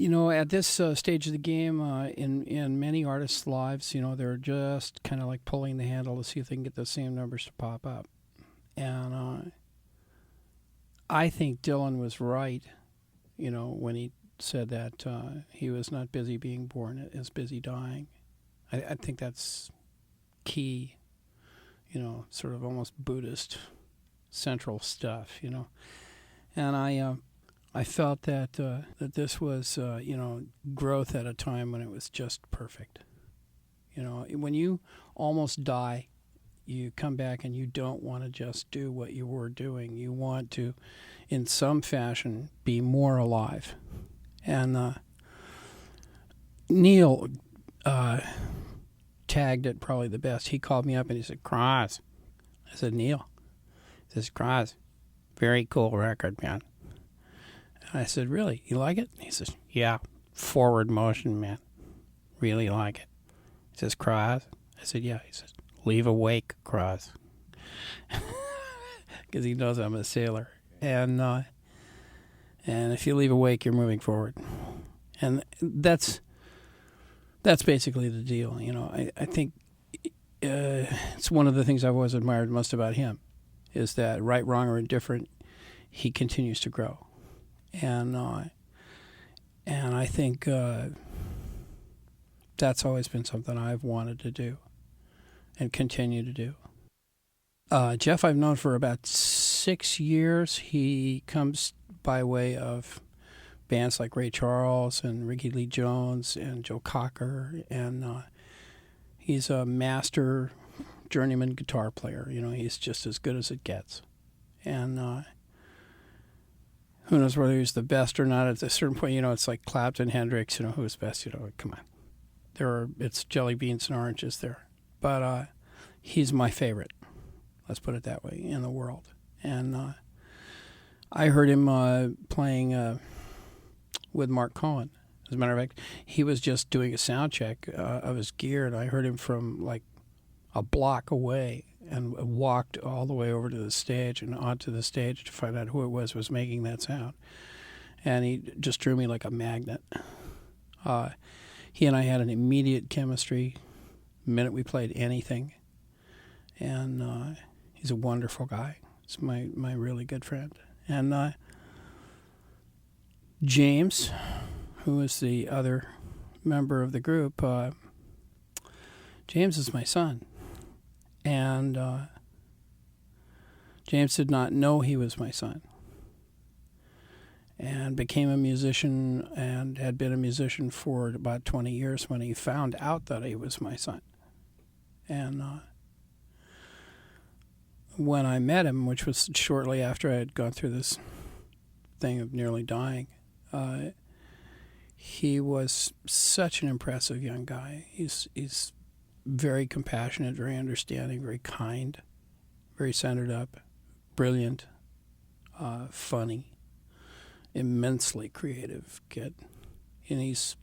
At this stage of the game, in many artists' lives, they're just kind of like pulling the handle to see if they can get the same numbers to pop up. And I think Dylan was right, when he said that he was not busy being born, as busy dying. I think that's key, sort of almost Buddhist central stuff, And I felt that this was, growth at a time when it was just perfect. When you almost die, you come back and you don't want to just do what you were doing. You want to, in some fashion, be more alive. And Neil tagged it probably the best. He called me up and he said, "Cross." I said, "Neil." He says, "Cross, very cool record, man." And I said, "Really? You like it?" He says, "Yeah, forward motion, man. Really like it." He says, "Cross?" I said, "Yeah." He says, "Leave a wake, Cross." Because he knows I'm a sailor. And if you leave a wake, you're moving forward. And that's basically the deal. I think it's one of the things I've always admired most about him is that, right, wrong, or indifferent, he continues to grow. And I think that's always been something I've wanted to do and continue to do. Jeff I've known for about 6 years. He comes by way of bands like Ray Charles and Ricky Lee Jones and Joe Cocker, and he's a master journeyman guitar player. He's just as good as it gets. And who knows whether he's the best or not. At a certain point, it's like Clapton, Hendrix, who's best, come on. It's jelly beans and oranges there. But he's my favorite, let's put it that way, in the world. And I heard him playing with Mark Cohen. As a matter of fact, he was just doing a sound check of his gear, and I heard him from like a block away and walked all the way over to the stage and onto the stage to find out who it was making that sound. And he just drew me like a magnet. He and I had an immediate chemistry the minute we played anything. And he's a wonderful guy. He's my really good friend. And James, who is the other member of the group, James is my son. And James did not know he was my son, and became a musician and had been a musician for about 20 years when he found out that he was my son. And when I met him, which was shortly after I had gone through this thing of nearly dying, he was such an impressive young guy. He's very compassionate, very understanding, very kind, very centered up, brilliant, funny, immensely creative kid. And he's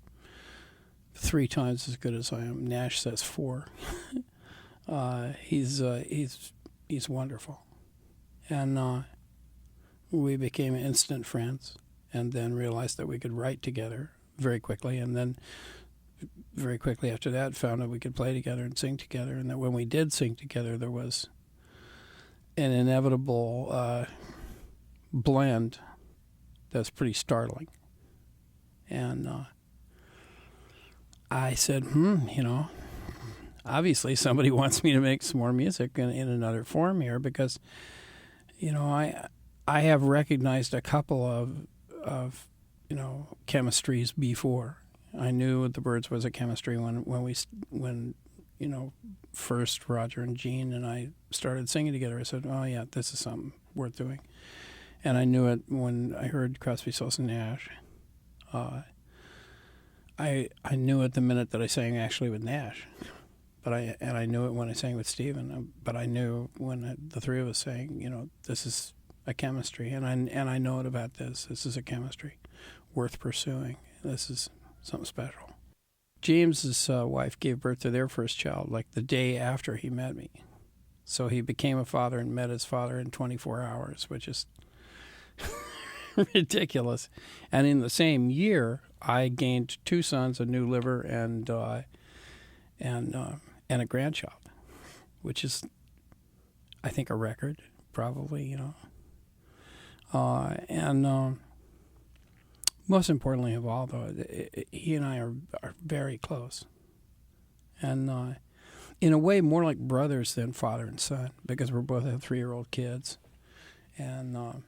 3 times as good as I am. Nash says 4. He's wonderful. And we became instant friends, and then realized that we could write together very quickly, and then very quickly after that found out we could play together and sing together, and that when we did sing together there was an inevitable blend that's pretty startling. And I said, obviously somebody wants me to make some more music in another form here, because I have recognized a couple of chemistries before. I knew the Byrds was a chemistry when first Roger and Gene and I started singing together. I said, "Oh yeah, this is something worth doing." And I knew it when I heard Crosby, Stills and Nash. I knew it the minute that I sang actually with Nash, but I knew it when I sang with Stephen. But I knew when the three of us sang, this is a chemistry, and I know it about this. This is a chemistry worth pursuing. This is something special. James's wife gave birth to their first child like the day after he met me. So he became a father and met his father in 24 hours, which is ridiculous. And in the same year, I gained 2 sons, a new liver, and a grandchild, which is, I think, a record, probably, you know. Most importantly of all, though, he and I are very close. And in a way, more like brothers than father and son, because we're both have 3-year-old kids. And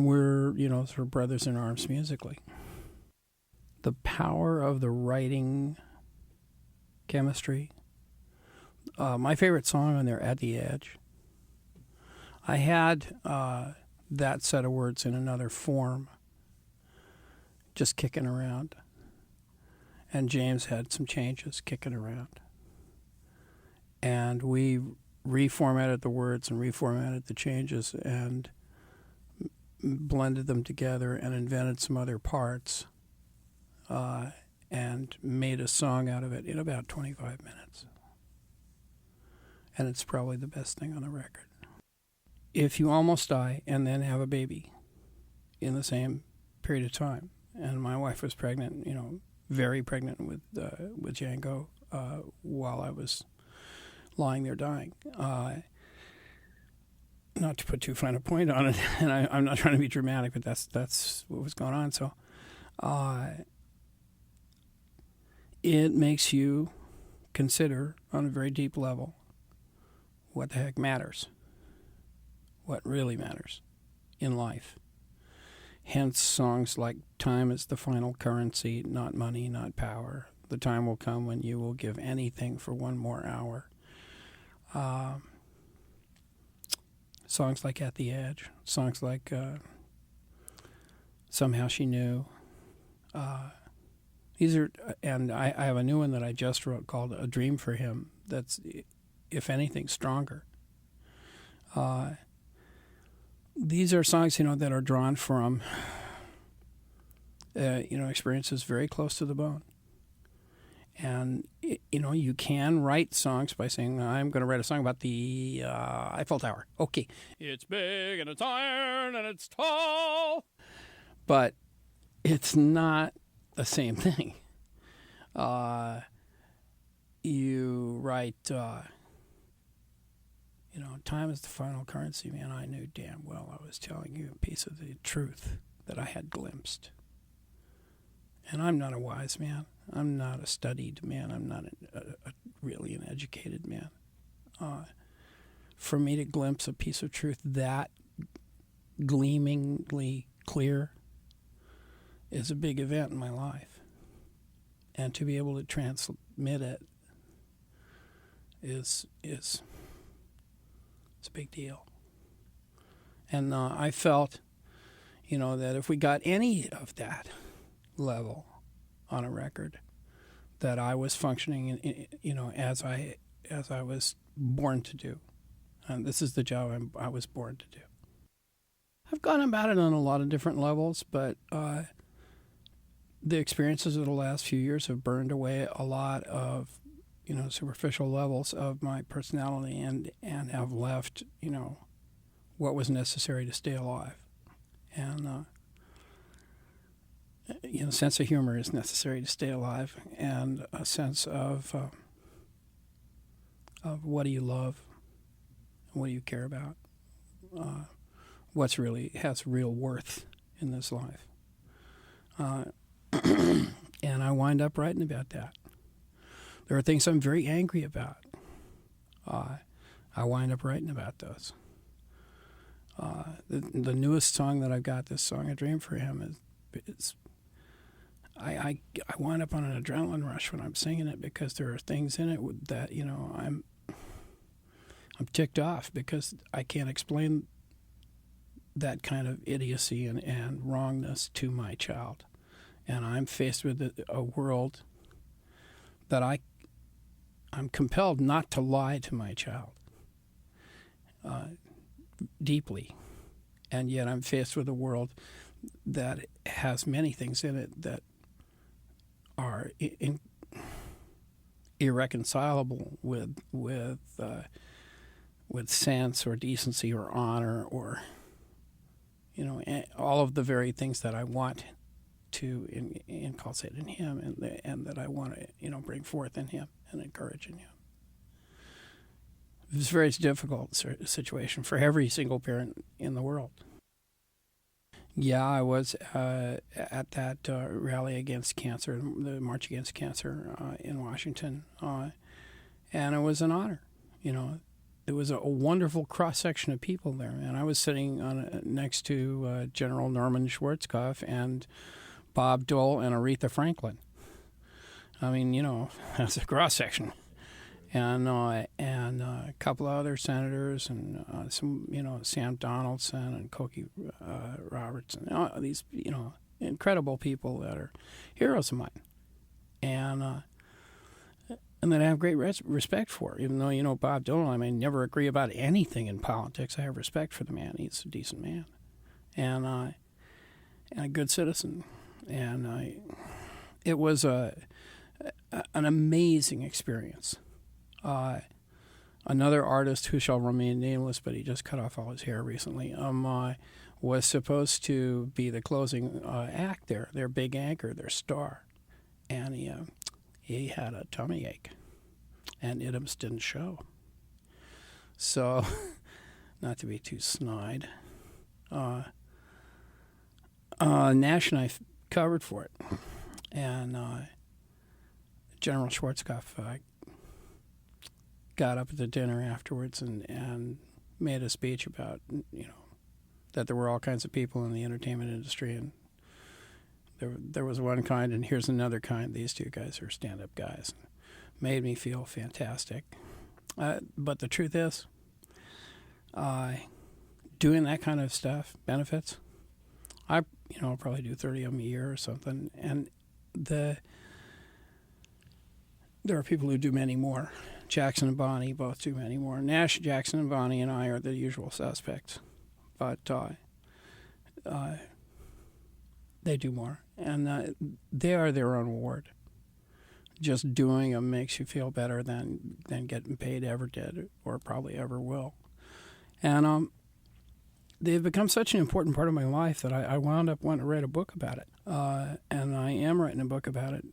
we're, you know, sort of brothers in arms musically. The power of the writing chemistry. My favorite song on there, At the Edge. I had that set of words in another form, just kicking around. And James had some changes kicking around. And we reformatted the words and reformatted the changes and blended them together and invented some other parts and made a song out of it in about 25 minutes. And it's probably the best thing on the record. If you almost die and then have a baby in the same period of time, and my wife was pregnant, you know, very pregnant with Django while I was lying there dying. Not to put too fine a point on it, and I'm not trying to be dramatic, but that's what was going on. So it makes you consider on a very deep level what the heck matters. What really matters in life. Hence songs like Time is the Final Currency, not money, not power. The time will come when you will give anything for one more hour. Songs like At the Edge. Songs like Somehow She Knew. These are, and I have a new one that I just wrote called A Dream for Him that's, if anything, stronger. These are songs, you know, that are drawn from, you know, experiences very close to the bone. And, you know, you can write songs by saying, I'm going to write a song about the Eiffel Tower. Okay. It's big and it's iron and it's tall. But it's not the same thing. You write... you know, time is the final currency, man. I knew damn well I was telling you a piece of the truth that I had glimpsed. And I'm not a wise man. I'm not a studied man. I'm not really an educated man. For me to glimpse a piece of truth that gleamingly clear is a big event in my life. And to be able to transmit it is it's a big deal. And I felt, you know, that if we got any of that level on a record, that I was functioning, in, you know, as I was born to do. And this is the job I was born to do. I've gone about it on a lot of different levels, but the experiences of the last few years have burned away a lot of, you know, superficial levels of my personality and have left, you know, what was necessary to stay alive. And, you know, a sense of humor is necessary to stay alive, and a sense of what do you love, what do you care about, what's really has real worth in this life. And I wind up writing about that. There are things I'm very angry about. I wind up writing about those. The newest song that I've got, this song, A Dream for Him, I wind up on an adrenaline rush when I'm singing it, because there are things in it that, you know, I'm ticked off because I can't explain that kind of idiocy and wrongness to my child. And I'm faced with a world that I'm compelled not to lie to my child deeply. And yet I'm faced with a world that has many things in it that are irreconcilable with sense or decency or honor or, you know, all of the very things that I want to inculcate in him, and that I want to bring forth in him and encourage in him. It was a very difficult situation for every single parent in the world. Yeah, I was at that rally against cancer, the March Against Cancer in Washington, and it was an honor. It was a wonderful cross-section of people there, and I was sitting next to General Norman Schwarzkopf and Bob Dole and Aretha Franklin. I mean, that's a cross-section. And a couple of other senators and some, Sam Donaldson and Cokie Robertson, these, incredible people that are heroes of mine. And that I have great respect for, even though, Bob Dole, I may never agree about anything in politics. I have respect for the man. He's a decent man and a good citizen. And it was an amazing experience. Another artist who shall remain nameless, but he just cut off all his hair recently, was supposed to be the closing act there, their big anchor, their star. And he had a tummy ache, and Idams didn't show. So, not to be too snide, Nash and I covered for it. And General Schwarzkopf got up at the dinner afterwards and made a speech about, that there were all kinds of people in the entertainment industry, and there was one kind, and here's another kind. These two guys are stand-up guys. Made me feel fantastic. But the truth is, doing that kind of stuff, benefits, I probably do 30 of them a year or something, and there are people who do many more. Jackson and Bonnie both do many more. Nash, Jackson, and Bonnie and I are the usual suspects, but they do more, and they are their own reward. Just doing them makes you feel better than getting paid ever did, or probably ever will. And they've become such an important part of my life that I wound up wanting to write a book about it. And I am writing a book about it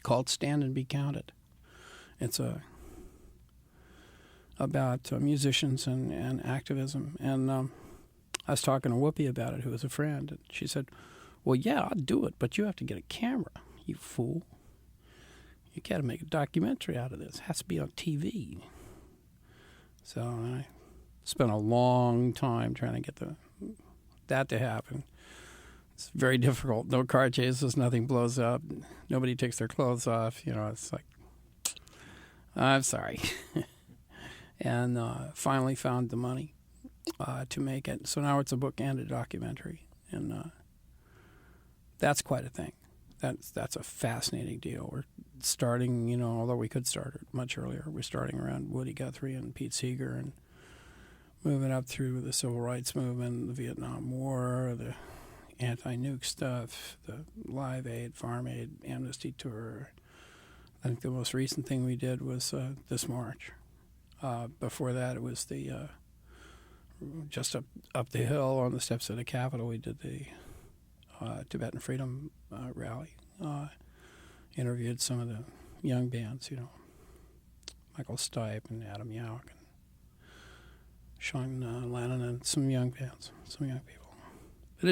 called Stand and Be Counted. It's about musicians and activism. And I was talking to Whoopi about it, who was a friend, and she said, well, yeah, I'll do it, but you have to get a camera, you fool. You got to make a documentary out of this. It has to be on TV. So I spent a long time trying to get that to happen. It's very difficult. No car chases, nothing blows up, nobody takes their clothes off. It's like, I'm sorry. And finally found the money to make it. So now it's a book and a documentary, and that's quite a thing. That's a fascinating deal. We're starting, although we could start it much earlier, we're starting around Woody Guthrie and Pete Seeger and moving up through the Civil Rights Movement, the Vietnam War, the anti-nuke stuff, the Live Aid, Farm Aid, Amnesty Tour. I think the most recent thing we did was this March. Before that, it was the just up the hill on the steps of the Capitol, we did the Tibetan Freedom Rally. Interviewed some of the young bands, Michael Stipe and Adam Yauch and Sean Lennon, and some young bands, some young people. But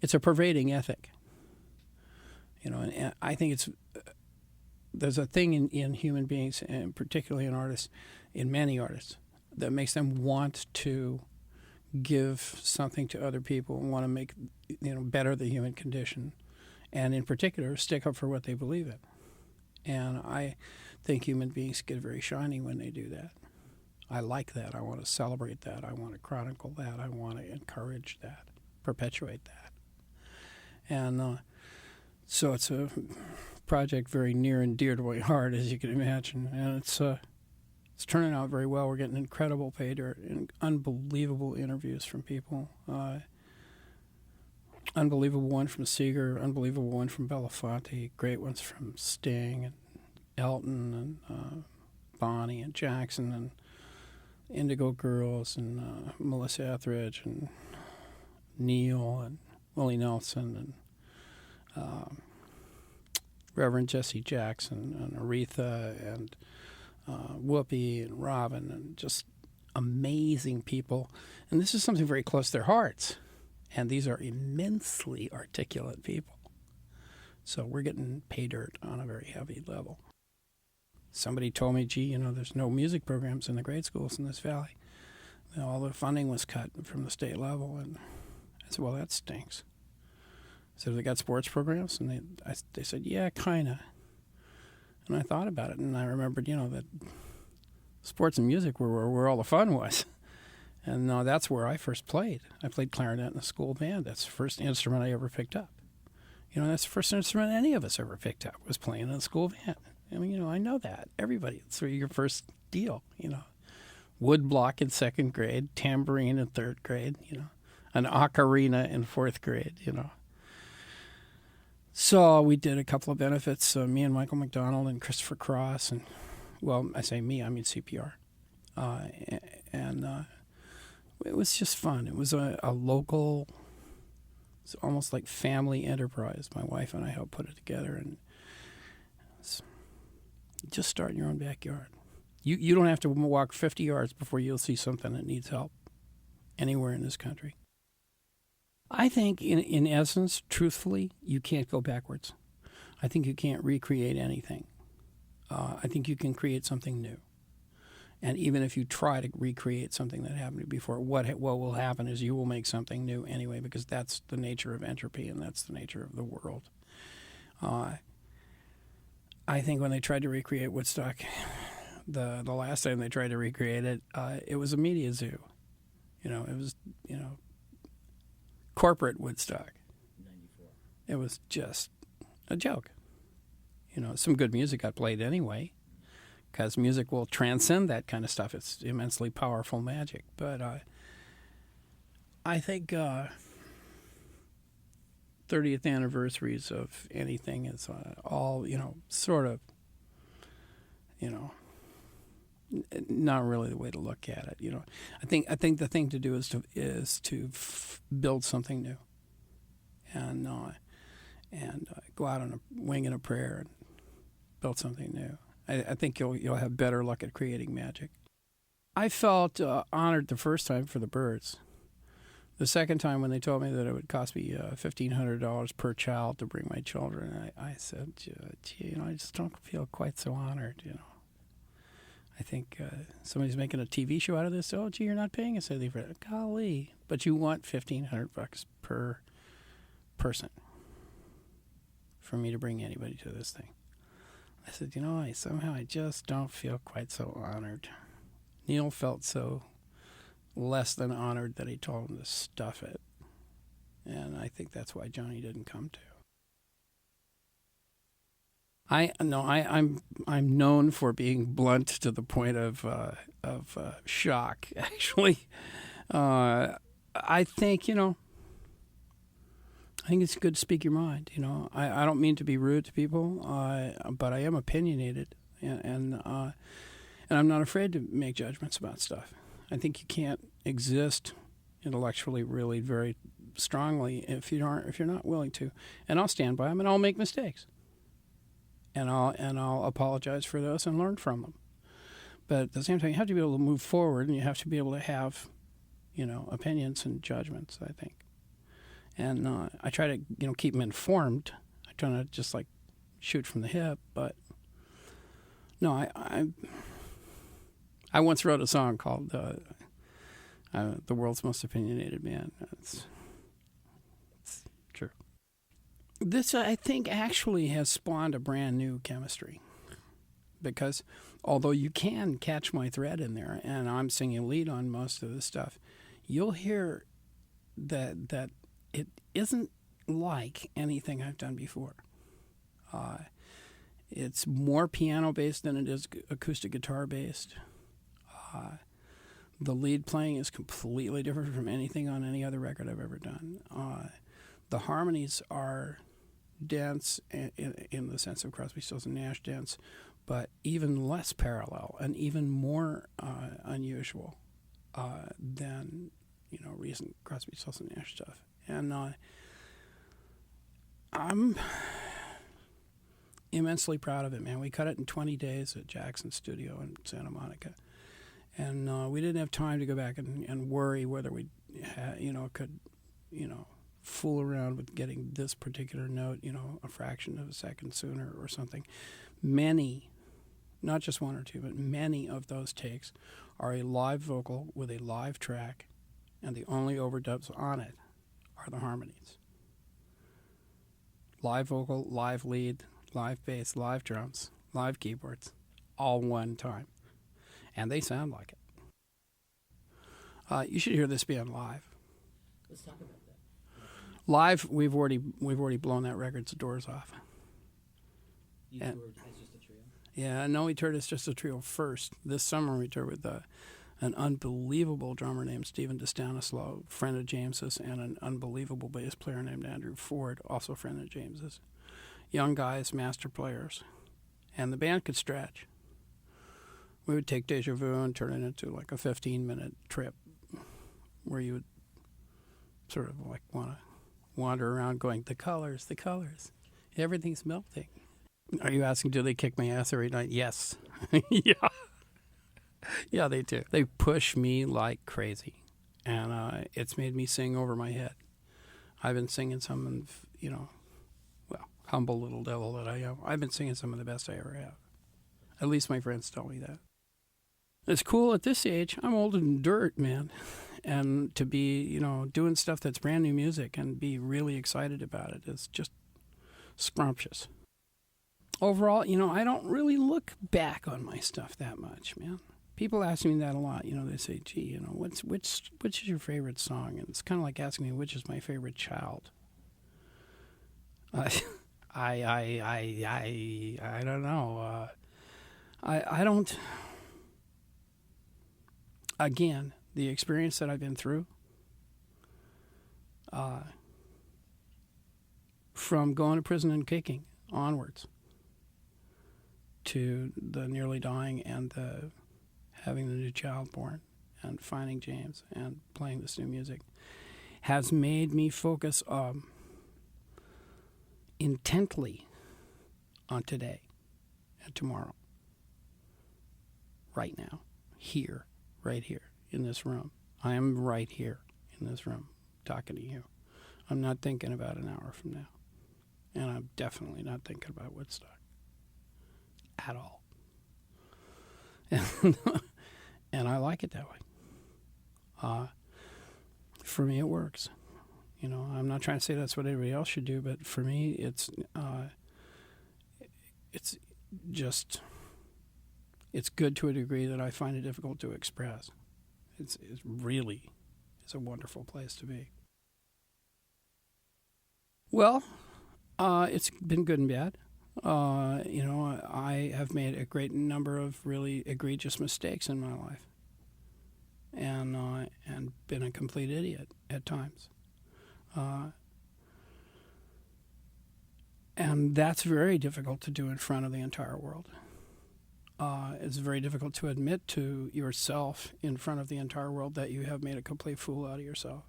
it's a pervading ethic, and I think there's a thing in human beings, and particularly in artists, in many artists, that makes them want to give something to other people and want to make better the human condition, and in particular stick up for what they believe in. And I think human beings get very shiny when they do that. I like that. I want to celebrate that. I want to chronicle that. I want to encourage that, perpetuate that. And so it's a project very near and dear to my heart, as you can imagine, and it's turning out very well. We're getting incredible paid and unbelievable interviews from people. Unbelievable one from Seeger, unbelievable one from Belafonte, great ones from Sting and Elton and Bonnie and Jackson and Indigo Girls and Melissa Etheridge and Neil and Willie Nelson and Reverend Jesse Jackson and Aretha and Whoopi and Robin, and just amazing people. And this is something very close to their hearts. And these are immensely articulate people. So we're getting pay dirt on a very heavy level. Somebody told me, gee, there's no music programs in the grade schools in this valley. All the funding was cut from the state level. And I said, well, that stinks. So they got sports programs? And they said, yeah, kind of. And I thought about it, and I remembered, that sports and music were where all the fun was. And that's where I first played. I played clarinet in a school band. That's the first instrument I ever picked up. That's the first instrument any of us ever picked up, was playing in a school band. I mean, I know that. Everybody, it's your first deal, Wood block in second grade, tambourine in third grade, an ocarina in fourth grade, So we did a couple of benefits, me and Michael McDonald and Christopher Cross, and, well, I say me, I mean CPR. And it was just fun. It was a local, it's almost like family enterprise. My wife and I helped put it together, and just start in your own backyard. You don't have to walk 50 yards before you'll see something that needs help anywhere in this country. I think, in essence, truthfully, you can't go backwards. I think you can't recreate anything. I think you can create something new. And even if you try to recreate something that happened before, what will happen is you will make something new anyway, because that's the nature of entropy and that's the nature of the world. I think when they tried to recreate Woodstock, the last time they tried to recreate it, it was a media zoo. It was, corporate Woodstock. 94. It was just a joke. Some good music got played anyway, because music will transcend that kind of stuff. It's immensely powerful magic. But I think 30th anniversaries of anything is all, sort of, not really the way to look at it. I think the thing to do is to build something new, and go out on a wing and a prayer and build something new. I think you'll have better luck at creating magic. I felt honored the first time for the Byrds. The second time, when they told me that it would cost me $1,500 per child to bring my children, I said, gee, I just don't feel quite so honored. I think somebody's making a TV show out of this. Oh, gee, you're not paying us anything for it. Golly, but you want $1,500 per person for me to bring anybody to this thing. I said, I just don't feel quite so honored. Neil felt so less than honored that he told him to stuff it. And I think that's why Johnny didn't come to. I'm known for being blunt to the point of shock. Actually, I think it's good to speak your mind. I don't mean to be rude to people, but I am opinionated, and I'm not afraid to make judgments about stuff. I think you can't exist intellectually really very strongly if you're not willing to. And I'll stand by them, and I'll make mistakes. And I'll apologize for those and learn from them. But at the same time, you have to be able to move forward, and you have to be able to have, opinions and judgments, I think. And I try to, keep them informed. I try not to just shoot from the hip. But no, I once wrote a song called "The World's Most Opinionated Man." It's true. This, I think, actually has spawned a brand new chemistry, because although you can catch my thread in there, and I'm singing lead on most of this stuff, you'll hear that it isn't like anything I've done before. It's more piano-based than it is acoustic guitar-based. The lead playing is completely different from anything on any other record I've ever done. The harmonies are dense in the sense of Crosby, Stills, and Nash dense, but even less parallel and even more unusual than recent Crosby, Stills, and Nash stuff. And I'm immensely proud of it, man. We cut it in 20 days at Jackson Studio in Santa Monica. And we didn't have time to go back and worry whether we, could, fool around with getting this particular note, a fraction of a second sooner or something. Many, not just one or two, but many of those takes are a live vocal with a live track, and the only overdubs on it are the harmonies. Live vocal, live lead, live bass, live drums, live keyboards, all one time. And they sound like it. You should hear this band live. Let's talk about that. Live, we've already blown that record's doors off. You toured as just a trio? Yeah, no, we toured as just a trio first. This summer we toured with an unbelievable drummer named Stephen DeStanislow, friend of James's, and an unbelievable bass player named Andrew Ford, also a friend of James's. Young guys, master players. And the band could stretch. We would take Deja Vu and turn it into like a 15-minute trip where you would sort of like want to wander around going, the colors, everything's melting. Are you asking, do they kick my ass every night? Yes. Yeah. Yeah, they do. They push me like crazy, and it's made me sing over my head. I've been singing some of, humble little devil that I am. I've been singing some of the best I ever have. At least my friends tell me that. It's cool at this age. I'm old and dirt, man. And to be, doing stuff that's brand new music and be really excited about it is just scrumptious. Overall, I don't really look back on my stuff that much, man. People ask me that a lot. They say, gee, which is your favorite song? And it's kind of like asking me, which is my favorite child? I don't know. I don't. Again, the experience that I've been through, from going to prison and kicking onwards to the nearly dying and the having the new child born and finding James and playing this new music, has made me focus intently on today and tomorrow, right now, here, right here in this room. I am right here in this room talking to you. I'm not thinking about an hour from now, and I'm definitely not thinking about Woodstock at all. And I like it that way. For me, it works. I'm not trying to say that's what everybody else should do, but for me, it's good to a degree that I find it difficult to express. It's a wonderful place to be. Well, it's been good and bad. I have made a great number of really egregious mistakes in my life, and been a complete idiot at times. And that's very difficult to do in front of the entire world. It's very difficult to admit to yourself in front of the entire world that you have made a complete fool out of yourself.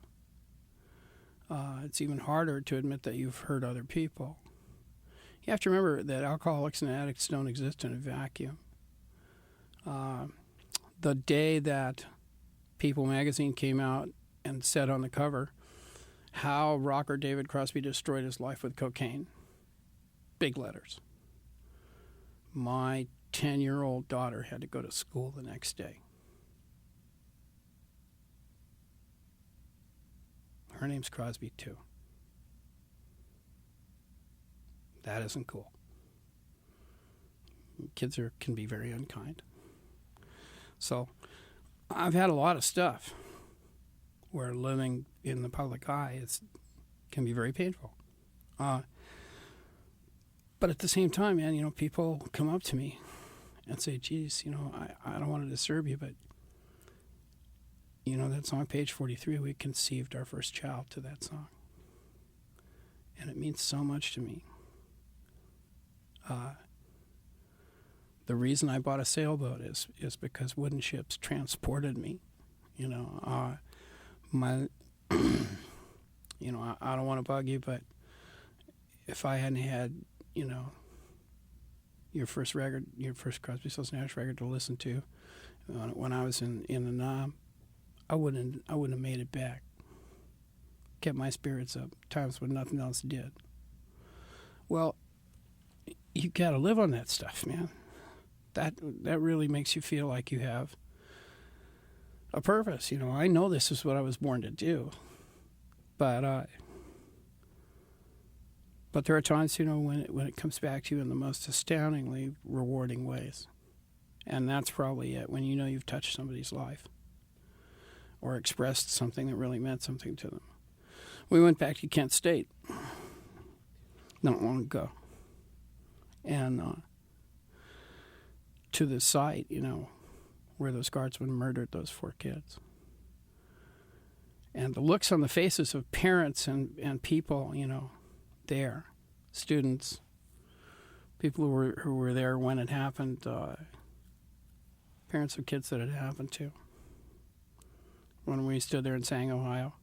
It's even harder to admit that you've hurt other people. You have to remember that alcoholics and addicts don't exist in a vacuum. The day that People magazine came out and said on the cover how rocker David Crosby destroyed his life with cocaine, big letters, my 10-year-old daughter had to go to school the next day. Her name's Crosby, too. That isn't cool. Kids can be very unkind. So I've had a lot of stuff where living in the public eye can be very painful. But at the same time, man, people come up to me and say, geez, I don't want to disturb you, but, that song, Page 43, we conceived our first child to that song. And it means so much to me. The reason I bought a sailboat is because wooden ships transported me. I don't want to bug you, but if I hadn't had, your first Crosby, Stills Nash record to listen to when I was in the Nam, I wouldn't have made it back. Kept my spirits up times when nothing else did. Well, you got to live on that stuff, man. That really makes you feel like you have a purpose. I know this is what I was born to do, but there are times, when it comes back to you in the most astoundingly rewarding ways, and that's probably it. When you've touched somebody's life or expressed something that really meant something to them. We went back to Kent State not long ago, and to the site, where those guardsmen murdered those 4 kids. And the looks on the faces of parents and people, there, students, people who were there when it happened, parents of kids that it happened to. When we stood there and sang Ohio.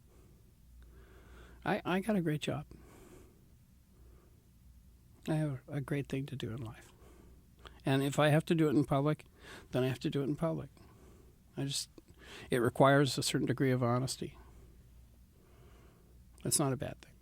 I got a great job. I have a great thing to do in life. And if I have to do it in public, then I have to do it in public. It requires a certain degree of honesty. That's not a bad thing.